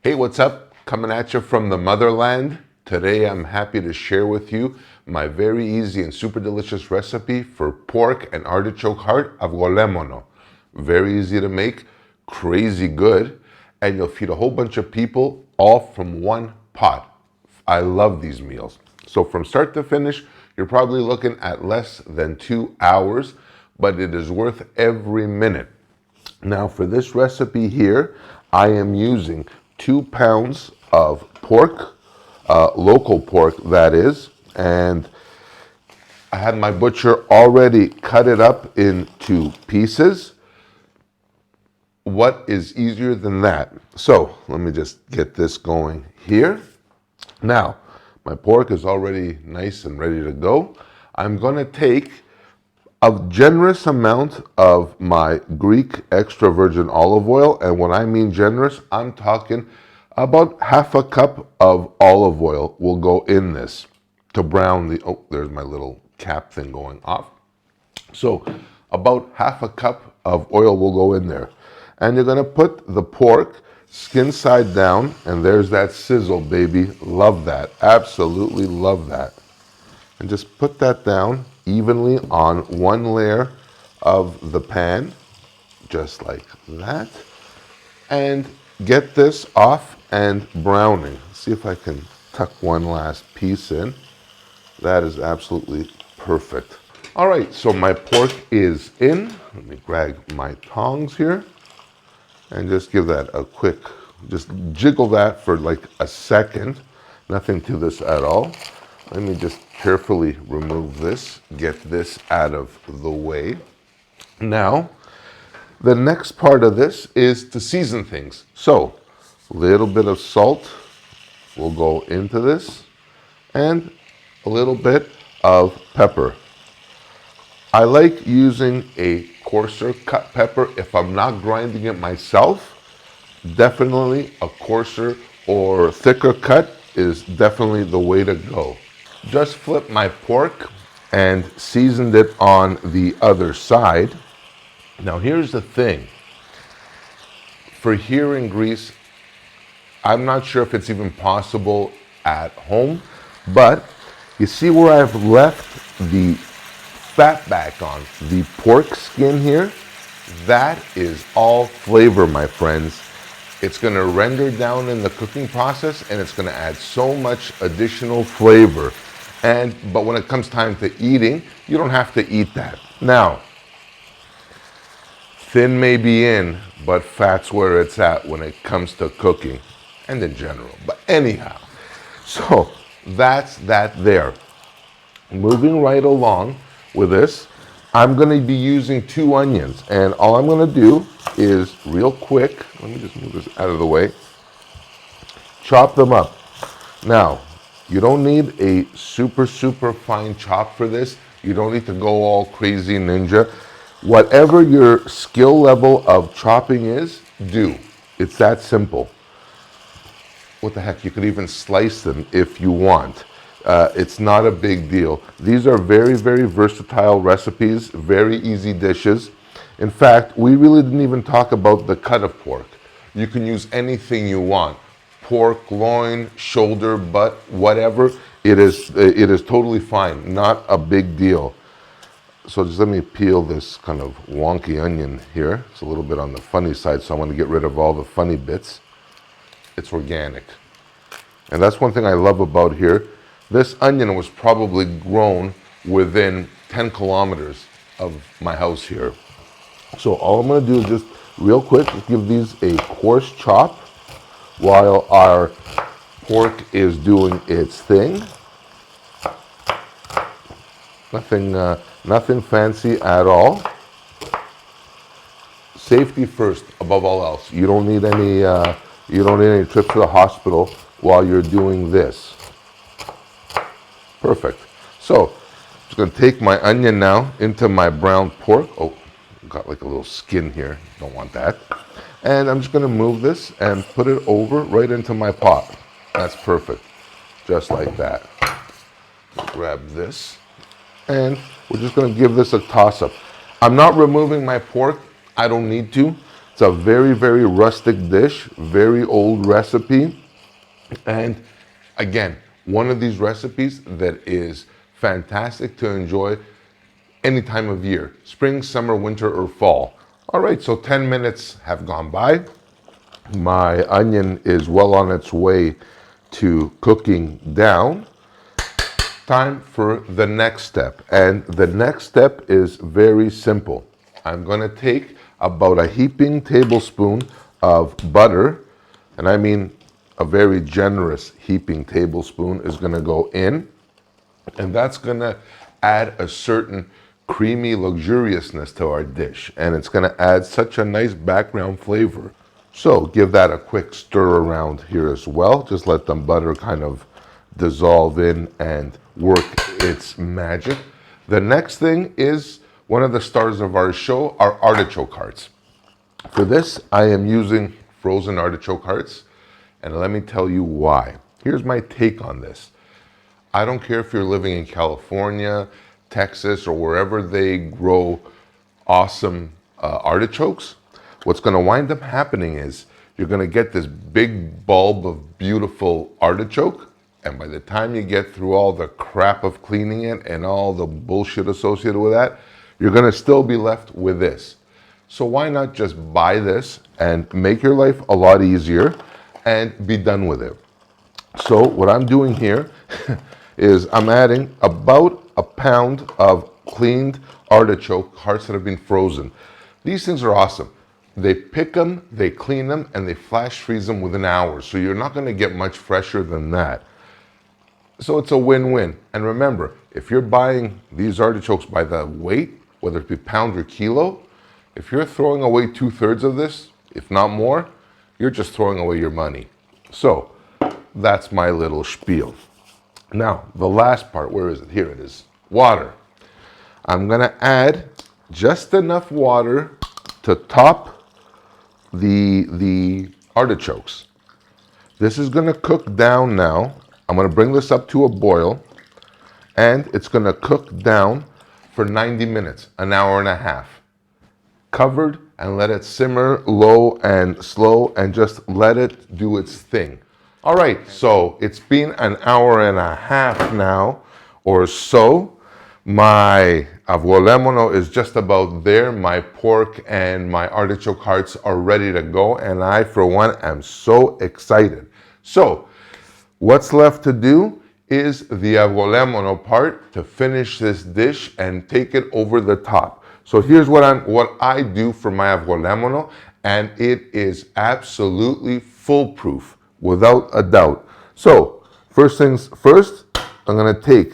Hey, what's up? Coming at you from the motherland. Today I'm happy to share with you my very easy and super delicious recipe for pork and artichoke heart Avgolemono. Very easy to make, crazy good, and you'll feed a whole bunch of people all from one pot. I love these meals. So from start to finish, you're probably looking at less than 2 hours, but it is worth every minute. Now for this recipe here, I am using 2 pounds of pork, local pork that is, and I had my butcher already cut it up into pieces. What is easier than that? So let me just get this going here. Now, my pork is already nice and ready to go. I'm going to take a generous amount of my Greek extra virgin olive oil. And when I mean generous, I'm talking about half a cup of olive oil will go in this to brown the, oh, there's my little cap thing going off. So about half a cup of oil will go in there. And you're gonna put the pork skin side down, and there's that sizzle, baby. Love that, absolutely love that. And just put that down evenly on one layer of the pan, just like that. And get this off and browning. See if I can tuck one last piece in. That is absolutely perfect. All right, so my pork is in. Let me grab my tongs here and just give that a quick, just jiggle that for like a second. Nothing to this at all. Let me just carefully remove this, get this out of the way. Now, the next part of this is to season things. So, a little bit of salt will go into this, and a little bit of pepper. I like using a coarser cut pepper if I'm not grinding it myself. Definitely a coarser or thicker cut is definitely the way to go. Just flip my pork and seasoned it on the other side. Now here's the thing. For here in Greece, I'm not sure if it's even possible at home, but you see where I've left the fat back on, the pork skin here? That is all flavor, my friends. It's gonna render down in the cooking process, and it's gonna add so much additional flavor. But when it comes time to eating, you don't have to eat that. Now, thin may be in, but fat's where it's at when it comes to cooking and in general. But anyhow, so that's that there. Moving right along with this, I'm gonna be using 2 onions, and all I'm gonna do is real quick, let me just move this out of the way, chop them up. Now, you don't need a super fine chop for this. You don't need to go all crazy ninja. Whatever your skill level of chopping is, do. It's that simple. What the heck, you could even slice them if you want. It's not a big deal. These are very versatile recipes, very easy dishes. In fact, we really didn't even talk about the cut of pork. You can use anything you want. Pork, loin, shoulder, butt, whatever. It is totally fine, not a big deal. So just let me peel this kind of wonky onion here. It's a little bit on the funny side, so I want to get rid of all the funny bits. It's organic. And that's one thing I love about here. This onion was probably grown within 10 kilometers of my house here. So all I'm gonna do is just real quick, just give these a coarse chop while our pork is doing its thing. Nothing fancy at all. Safety first, above all else. You don't need any trips to the hospital while you're doing this. Perfect. So, I'm just gonna take my onion now into my brown pork. Oh, got like a little skin here. Don't want that. And I'm just gonna move this and put it over right into my pot. That's perfect. Just like that. Grab this. And we're just gonna give this a toss up. I'm not removing my pork. I don't need to. It's It's a very, very rustic dish, very old recipe. And again, one of these recipes that is fantastic to enjoy any time of year, spring, summer, winter, or fall. All right, so 10 minutes have gone by. My onion is well on its way to cooking down. Time for the next step. And the next step is very simple. I'm gonna take about a heaping tablespoon of butter, and I mean a very generous heaping tablespoon is gonna go in, and that's gonna add a certain creamy luxuriousness to our dish, and it's gonna add such a nice background flavor. So give that a quick stir around here as well. Just let the butter kind of dissolve in and work its magic. The next thing is one of the stars of our show, our artichoke hearts. For this, I am using frozen artichoke hearts, and let me tell you why. Here's my take on this. I don't care if you're living in California, Texas, or wherever they grow awesome artichokes. What's going to wind up happening is you're going to get this big bulb of beautiful artichoke, and by the time you get through all the crap of cleaning it and all the bullshit associated with that, you're going to still be left with this. So why not just buy this and make your life a lot easier and be done with it? So what I'm doing here is I'm adding about a pound of cleaned artichoke hearts that have been frozen. These things are awesome. They pick them, they clean them, and they flash freeze them within hours. So you're not going to get much fresher than that. So it's a win-win. And remember, if you're buying these artichokes by the weight, whether it be pound or kilo, if you're throwing away 2/3 of this, if not more, you're just throwing away your money. So that's my little spiel. Now, the last part, where is it? Here it is. Water. I'm gonna add just enough water to top the artichokes. This is gonna cook down now. I'm gonna bring this up to a boil, and it's gonna cook down for 90 minutes, an hour and a half. Covered, and let it simmer low and slow, and just let it do its thing. All right, so it's been an hour and a half now or so. My avgolemono is just about there. My pork and my artichoke hearts are ready to go, and I, for one, am so excited. So what's left to do is the avgolemono part, to finish this dish and take it over the top. So here's what I do for my avgolemono, and it is absolutely foolproof, without a doubt. So first things first, I'm gonna take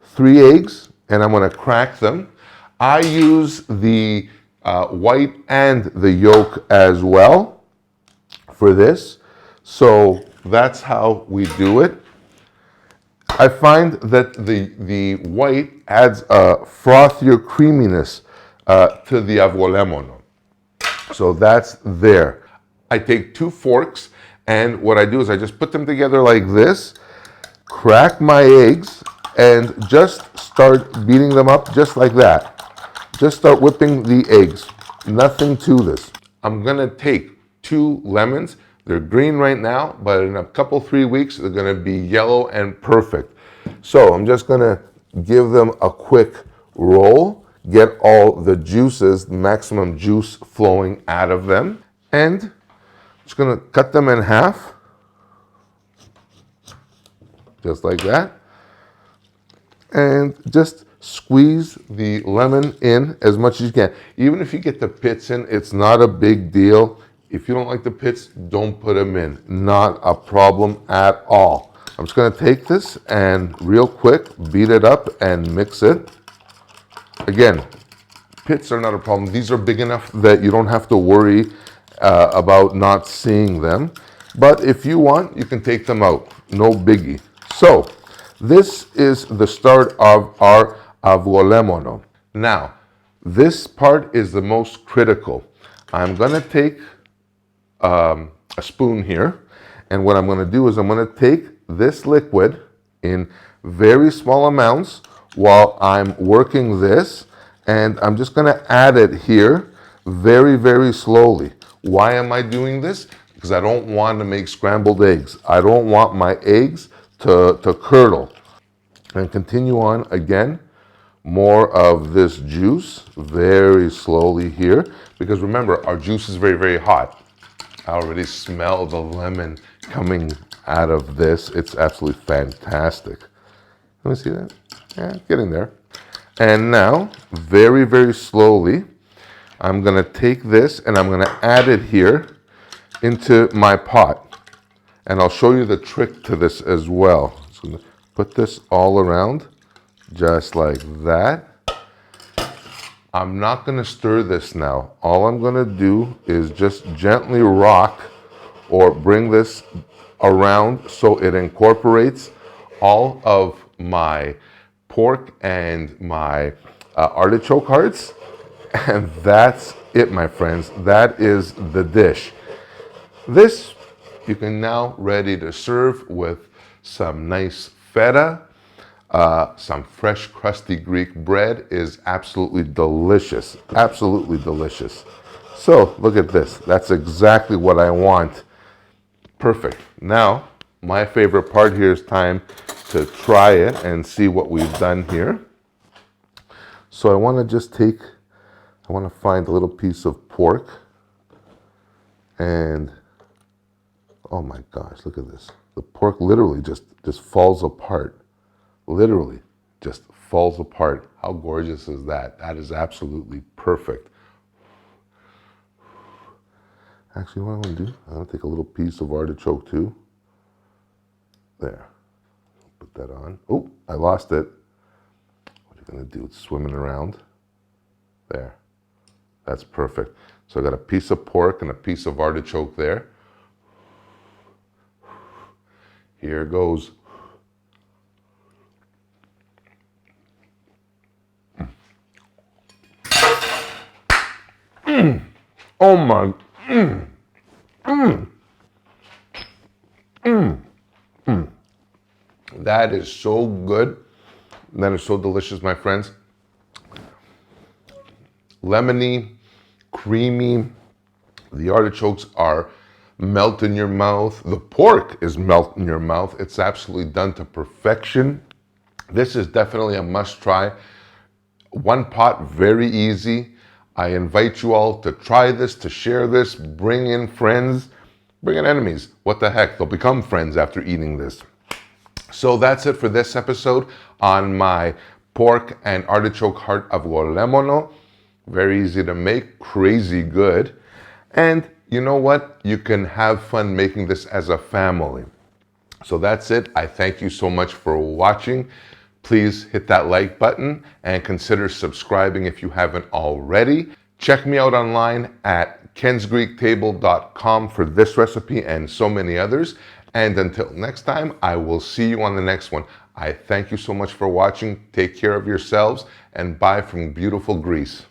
3 eggs and I'm gonna crack them. I use the white and the yolk as well for this. So that's how we do it. I find that the white adds a frothier creaminess to the avgolemono. So that's there. I take 2 forks, and what I do is I just put them together like this, crack my eggs, and just start beating them up just like that. Just start whipping the eggs. Nothing to this. I'm gonna take 2 lemons. They're green right now, but in a couple, 3 weeks, they're gonna be yellow and perfect. So I'm just gonna give them a quick roll, get all the juices, maximum juice flowing out of them, and just gonna cut them in half, just like that, and just squeeze the lemon in as much as you can. Even if you get the pits in, it's not a big deal. If you don't like the pits, don't put them in. Not a problem at all. I'm just gonna take this and real quick beat it up and mix it. Again, pits are not a problem. These are big enough that you don't have to worry about not seeing them. But if you want, you can take them out. No biggie. So this is the start of our avgolemono. Now, this part is the most critical. I'm gonna take a spoon here, and what I'm gonna do is I'm gonna take this liquid in very small amounts while I'm working this, and I'm just gonna add it here very, very slowly. Why am I doing this? Because I don't want to make scrambled eggs. I don't want my eggs to curdle. And continue on again. More of this juice very slowly here. Because remember, our juice is very, very hot. I already smell the lemon coming out of this. It's absolutely fantastic. Let me see that. Yeah, getting there. And now, very, very slowly, I'm gonna take this and I'm gonna add it here into my pot. And I'll show you the trick to this as well. So I'm gonna put this all around, just like that. I'm not gonna stir this now. All I'm gonna do is just gently rock or bring this around so it incorporates all of my pork and my artichoke hearts. And that's it, my friends. That is the dish. This you can now ready to serve with some nice feta. Some fresh, crusty Greek bread is absolutely delicious. Absolutely delicious. So look at this. That's exactly what I want. Perfect. Now, my favorite part here is time to try it and see what we've done here. So I want to just I want to find a little piece of pork. And, oh my gosh, look at this. The pork literally just falls apart. Literally just falls apart. How gorgeous is that? That is absolutely perfect. Actually, what I'm going to do, I'm going to take a little piece of artichoke too. There. Put that on. Oh, I lost it. What are you going to do? It's swimming around. There. That's perfect. So I got a piece of pork and a piece of artichoke there. Here goes. Oh my. That is so good. That is so delicious, my friends. Lemony, creamy. The artichokes are melt in your mouth. The pork is melt in your mouth. It's absolutely done to perfection. This is definitely a must try. One pot, very easy. I invite you all to try this, to share this, bring in friends, bring in enemies. What the heck? They'll become friends after eating this. So that's it for this episode on my pork and artichoke heart Avgolemono. Very easy to make, crazy good. And you know what? You can have fun making this as a family. So that's it. I thank you so much for watching. Please hit that like button and consider subscribing if you haven't already. Check me out online at kensgreektable.com for this recipe and so many others. And until next time, I will see you on the next one. I thank you so much for watching. Take care of yourselves and bye from beautiful Greece.